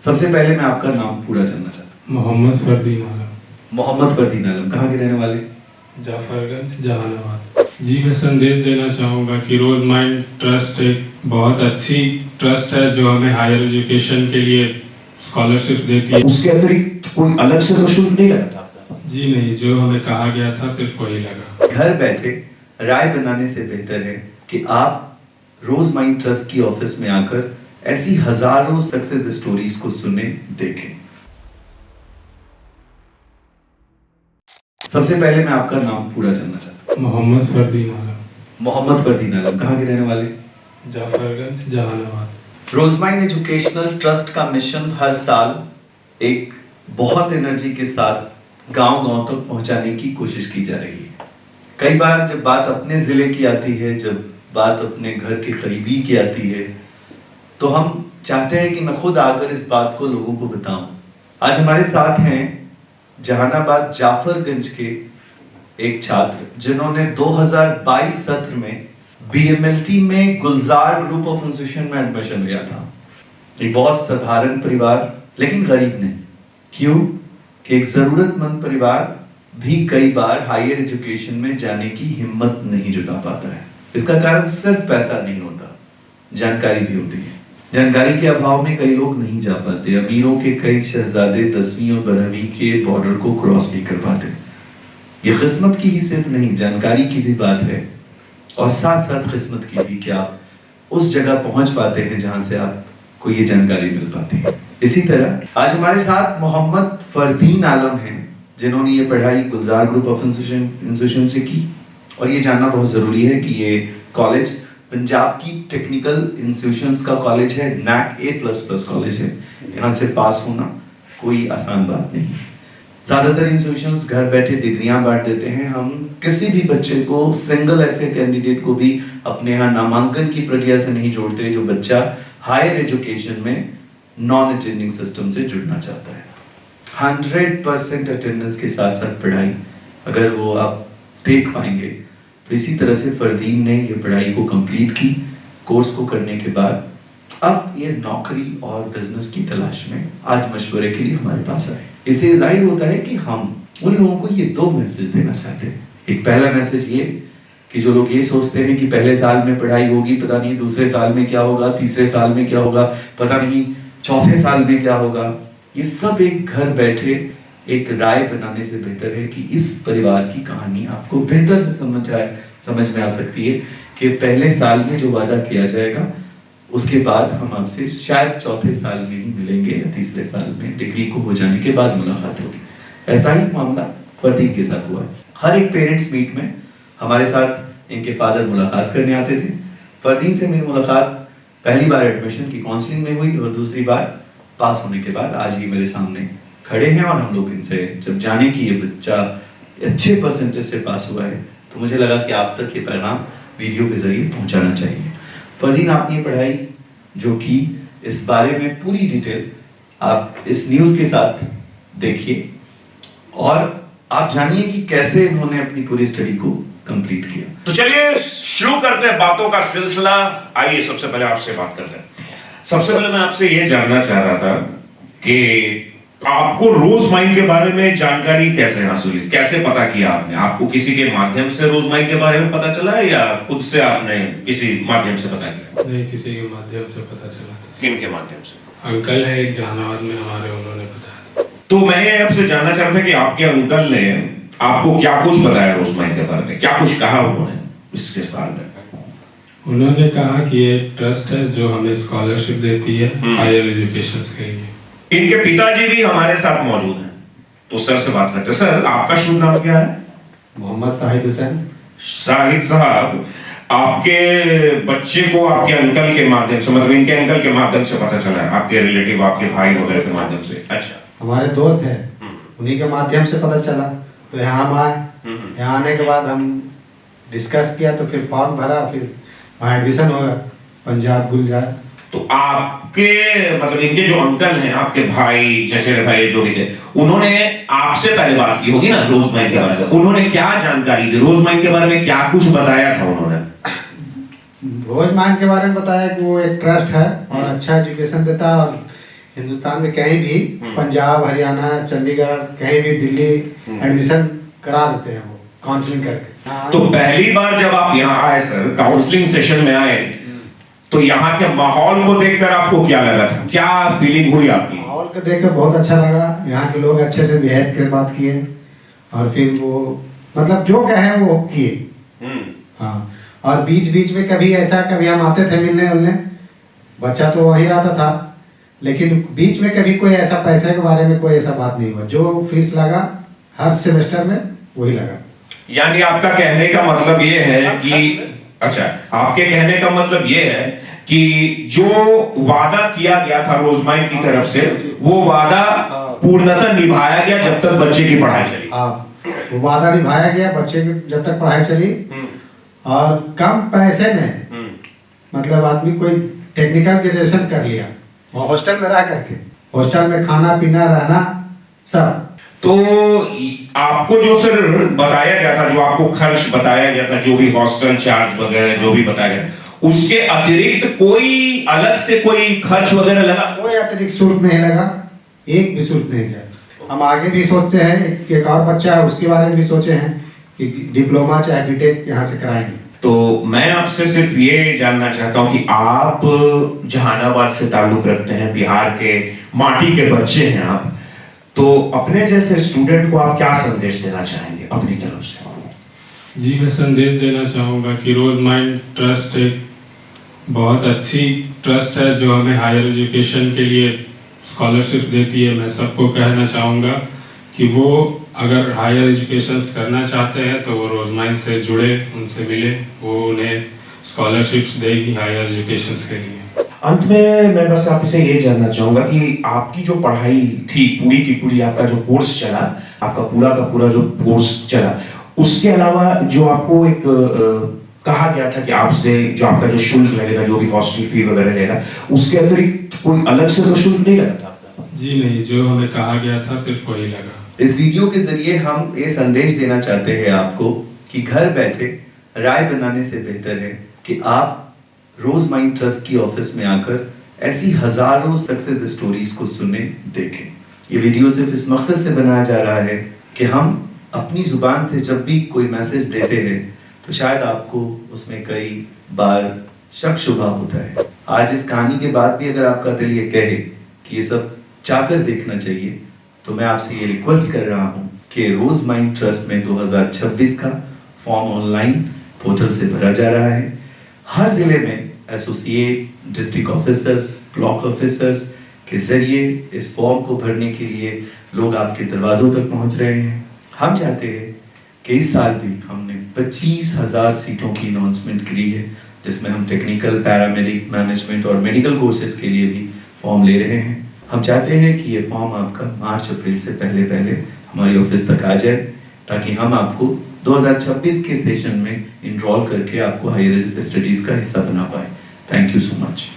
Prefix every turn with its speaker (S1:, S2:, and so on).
S1: सबसे पहले मैं आपका नाम पूरा जानना चाहता
S2: मोहम्मद फरदीन आलम,
S1: हूँ। मोहम्मद फरदीन आलम, कहाँ के रहने वाले?
S2: जाफरगंज, जहानाबाद। जी, मैं संदेश देना चाहूँगा कि रोज़ माइंड ट्रस्ट एक बहुत अच्छी ट्रस्ट है जो हमें हायर एजुकेशन के लिए स्कॉलरशिप्स देती है।
S1: उसके अतिरिक्त कोई अलग से तो शुल्क नहीं लगा था आपका?
S2: जी नहीं, जो हमें कहा गया था सिर्फ वही लगा।
S1: घर बैठे राय बनाने से बेहतर है कि आप रोज माइंड ट्रस्ट की ऑफिस में आकर ऐसी हजारों सक्सेस स्टोरीज को सुने, देखें। सबसे पहले मैं आपका नाम पूरा जानना चाहता हूँ।
S2: मोहम्मद फरदीन आलम,
S1: मोहम्मद फरदीन आलम, कहाँ के रहने वाले?
S2: जाफरगंज, जहानाबाद।
S1: रोजमाइन एजुकेशनल ट्रस्ट का मिशन हर साल एक बहुत एनर्जी के साथ गांव-गांव तक पहुंचाने की कोशिश की जा रही है। कई बार जब बात अपने जिले की आती है, जब बात अपने घर के करीबी की आती है, तो हम चाहते हैं कि मैं खुद आकर इस बात को लोगों को बताऊं। आज हमारे साथ हैं जहानाबाद जाफरगंज के एक छात्र जिन्होंने 2022 सत्र में BMLT में गुलजार ग्रुप ऑफ इंस्टीट्यूशन में एडमिशन लिया था। एक बहुत साधारण परिवार, लेकिन गरीब नहीं। क्यों? कि एक जरूरतमंद परिवार भी कई बार हायर एजुकेशन में जाने की हिम्मत नहीं जुटा पाता है। इसका कारण सिर्फ पैसा नहीं होता, जानकारी भी होती है। जानकारी के अभाव में कई लोग नहीं जा पाते। अमीरों के कई शहजादे 10वीं और 12वीं के बॉर्डर को क्रॉस नहीं कर पाते। ये किस्मत की ही सिर्फ नहीं, जानकारी की भी बात है, और साथ साथ किस्मत की भी कि आप उस जगह पहुंच पाते हैं जहां से आपको ये जानकारी मिल पाती है। इसी तरह आज हमारे साथ मोहम्मद फरदीन आलम हैं जिन्होंने ये पढ़ाई गुलजार ग्रुप ऑफ इंस्टीट्यूशन से की, और ये जानना बहुत जरूरी है कि ये कॉलेज पंजाब की टेक्निकल इंस्टीट्यूशंस का कॉलेज है, NAC A++ कॉलेज है। यहाँ से पास होना कोई आसान बात नहीं है। ज्यादातर इंस्टीट्यूशंस घर बैठे डिग्रियां बांट देते हैं। हम किसी भी बच्चे को, सिंगल ऐसे कैंडिडेट को भी अपने यहाँ नामांकन की प्रक्रिया से नहीं जोड़ते जो बच्चा हायर एजुकेशन में नॉन अटेंडिंग सिस्टम से जुड़ना चाहता है। 100% अटेंडेंस के साथ साथ पढ़ाई अगर वो आप देख पाएंगे, तो इसी तरह से फरदीन ने ये पढ़ाई को कंप्लीट की। कोर्स को करने के बाद अब ये नौकरी और बिजनेस की तलाश में आज मशवरे के लिए हमारे पास आए। इससे जाहिर होता है कि हम उन लोगों को ये 2 मैसेज देना चाहते हैं। एक पहला मैसेज ये कि जो लोग ये सोचते हैं कि पहले साल में पढ़ाई होगी, पता नहीं दूसरे साल में क्या होगा, तीसरे साल में क्या होगा, पता नहीं चौथे साल में क्या होगा, ये सब एक घर बैठे एक राय बनाने से बेहतर है कि इस परिवार की कहानी आपको बेहतर से समझ में आ सकती है कि पहले साल में जो वादा किया जाएगा उसके बाद हम आपसे शायद चौथे साल में ही मिलेंगे या तीसरे साल में डिग्री को हो जाने के बाद मुलाकात होगी। ऐसा ही मामला फरदीन के साथ हुआ है। हर एक पेरेंट्स मीट में हमारे साथ इनके फादर मुलाकात करने आते थे। फरदीन से मेरी मुलाकात पहली बार एडमिशन की काउंसलिंग में हुई और दूसरी बार पास होने के बाद आज ये मेरे सामने खड़े हैं, और हम लोग इनसे जब जाने कि ये बच्चा अच्छे परसेंटेज से पास हुआ है तो मुझे लगा कि आप तक ये पैगाम वीडियो के जरिए पहुंचाना चाहिए। फरदीन, आपने ये पढ़ाई जो की, इस बारे में पूरी डिटेल आप इस न्यूज़ के साथ देखिए और आप जानिए कि कैसे इन्होंने अपनी पूरी स्टडी को कंप्लीट किया।
S3: तो चलिए शुरू करते हैं बातों का सिलसिला। आइए सबसे पहले आपसे बात करते हैं। सबसे पहले मैं आपसे यह जानना चाह रहा था कि आपको रोज माइंड के बारे में जानकारी कैसे हासिल हुई, कैसे पता किया आपने? आपको किसी के माध्यम से रोज माइंड के बारे में पता चला या खुद से आपने किसी माध्यम से पता किया?
S2: नहीं, किसी के माध्यम से पता चला था।
S3: किन के माध्यम से?
S2: अंकल है एक जहानाबाद में हमारे, उन्होंने बताया।
S3: तो मैं ये आपसे जानना चाह रहा था कि आपके अंकल ने आपको क्या कुछ बताया रोज माइंड के बारे में, क्या कुछ कहा उन्होंने इसके बारे में?
S2: उन्होंने कहा कि ये एक ट्रस्ट है जो हमें स्कॉलरशिप देती है हायर एजुकेशन के लिए।
S3: इनके पिताजी भी हमारे साथ मौजूद हैं, तो सर से बात करते हैं। सर, आपका शुभ नाम क्या है?
S4: मोहम्मद शाहिद हुसैन।
S3: शाहिद साहब, आपके बच्चे को आपके अंकल के माध्यम से, मतलब इनके अंकल के माध्यम से पता चला है, आपके रिलेटिव, आपके भाई वगैरह के माध्यम से? अच्छा,
S4: हमारे दोस्त हैं, उन्हीं के माध्यम से पता चला, तो यहाँ हम आए। यहाँ आने के बाद हम डिस्कस किया, तो फिर फॉर्म भरा, फिर वहाँ एडमिशन होगा पंजाब गुलजार।
S3: तो आपके मतलब इनके जो अंकल हैं, आपके भाई, चचेरे भाई जो भी थे, उन्होंने आपसे पहले बात की होगी ना रोज माइंड के बारे में? उन्होंने क्या जानकारी दी रोज माइंड के बारे में, क्या कुछ बताया था उन्होंने?
S4: रोज माइंड के बारे में बताया कि वो एक ट्रस्ट है और अच्छा एजुकेशन देता है, और हिंदुस्तान में कहीं भी
S3: हम्म।
S4: पंजाब, हरियाणा, चंडीगढ़, कहीं भी दिल्ली एडमिशन करा देते हैं वो काउंसलिंग करके। हाँ,
S3: तो पहली बार जब आप यहाँ आए सर, काउंसलिंग सेशन में आए, तो यहाँ के माहौल को देखकर आपको क्या लगा था, क्या फीलिंग हुई आपकी?
S4: माहौल को देखकर बहुत अच्छा लगा। यहाँ के लोग अच्छे से बिहेव कर बात किए और फिर वो मतलब जो कहे वो किए। हाँ, और बीच बीच में कभी ऐसा, कभी हम आते थे मिलने उलने, बच्चा तो वहीं रहता था, लेकिन बीच में कभी कोई ऐसा पैसे के बारे में कोई ऐसा बात नहीं हुआ। जो फीस लगा हर सेमेस्टर में वही लगा।
S3: यानी आपका कहने का मतलब ये है कि अच्छा, आपके कहने का मतलब ये है कि जो वादा किया गया था रोजमाइन की तरफ से, वो वादा पूर्णतः निभाया गया जब तक बच्चे की पढ़ाई चली।
S4: हाँ, वो वादा निभाया गया बच्चे की जब तक पढ़ाई चली, और कम पैसे में मतलब आदमी कोई टेक्निकल ग्रेजुएशन कर लिया और हॉस्टल में रह करके, हॉस्टल में खाना पीना रहना सब।
S3: तो आपको जो सर बताया गया था, जो आपको खर्च बताया गया था, जो भी हॉस्टल चार्ज वगैरह जो भी बताया गया, उसके अतिरिक्त कोई अलग से कोई खर्च वगैरह लगा?
S4: कोई अतिरिक्त शुल्क नहीं लगा, एक भी शुल्क नहीं लगा। हम आगे भी सोचते हैं, एक और बच्चा है उसके बारे में भी सोचे हैं कि डिप्लोमा चाहे बीटेक यहाँ से कराएंगे।
S3: तो मैं आपसे सिर्फ ये जानना चाहता हूँ कि आप जहानाबाद से ताल्लुक रखते हैं, बिहार के माटी के बच्चे हैं आप, तो अपने जैसे स्टूडेंट को आप क्या संदेश देना चाहेंगे अपनी तरफ से?
S2: जी मैं संदेश देना चाहूँगा कि रोज माइंड ट्रस्ट एक बहुत अच्छी ट्रस्ट है जो हमें हायर एजुकेशन के लिए स्कॉलरशिप्स देती है। मैं सबको कहना चाहूँगा कि वो अगर हायर एजुकेशन करना चाहते हैं तो वो रोज माइंड से जुड़े, उनसे मिले, वो उन्हें स्कॉलरशिप्स देगी हायर एजुकेशन के लिए।
S3: अंत में मैं बस आपसे ये जानना चाहूंगा कि आपकी जो पढ़ाई थी पूरी की पूरी, आपका जो कोर्स चला, आपका पूरा का पूरा जो कोर्स चला, उसके अलावा जो आपको एक कहा गया था कि आपसे जो आपका जो शुल्क लगेगा, जो भी हॉस्टल फी वगैरह लगेगा, उसके अतिरिक्त कोई अलग से तो शुल्क नहीं लगा था आपका?
S2: जी नहीं, जो हमें कहा गया था सिर्फ वही लगा।
S1: इस वीडियो के जरिए हम ये संदेश देना चाहते हैं आपको कि घर बैठे राय बनाने से बेहतर है कि आप रोज माइंड ट्रस्ट की ऑफिस में आकर ऐसी हजारों सक्सेस स्टोरीज को सुने, देखें। ये वीडियो सिर्फ इस मकसद से बनाया जा रहा है कि हम अपनी जुबान से जब भी कोई मैसेज देते हैं तो शायद आपको उसमें कई बार शक शुबा होता है। आज इस कहानी के बाद भी अगर आपका दिल ये कहे कि ये सब चाहकर देखना चाहिए, तो मैं आपसे ये रिक्वेस्ट कर रहा हूँ कि रोज माइंड ट्रस्ट में 2026 का फॉर्म ऑनलाइन पोर्टल से भरा जा रहा है। हर जिले में associate, district officers, block officers के जरिए इस फॉर्म को भरने के लिए लोग आपके दरवाजों तक पहुंच रहे हैं। हम चाहते हैं कि इस साल भी हमने 25,000 सीटों की अनाउंसमेंट करी है, जिसमें हम टेक्निकल, पैरामेडिक, मैनेजमेंट और मेडिकल कोर्सेज के लिए भी फॉर्म ले रहे हैं। हम चाहते हैं कि ये फॉर्म आपका मार्च-अप्रैल से पहले हमारी ऑफिस तक आ जाए, ताकि हम आपको 2026 के सेशन में इनरोल करके आपको हायर स्टडीज का हिस्सा बना पाए। Thank you so much.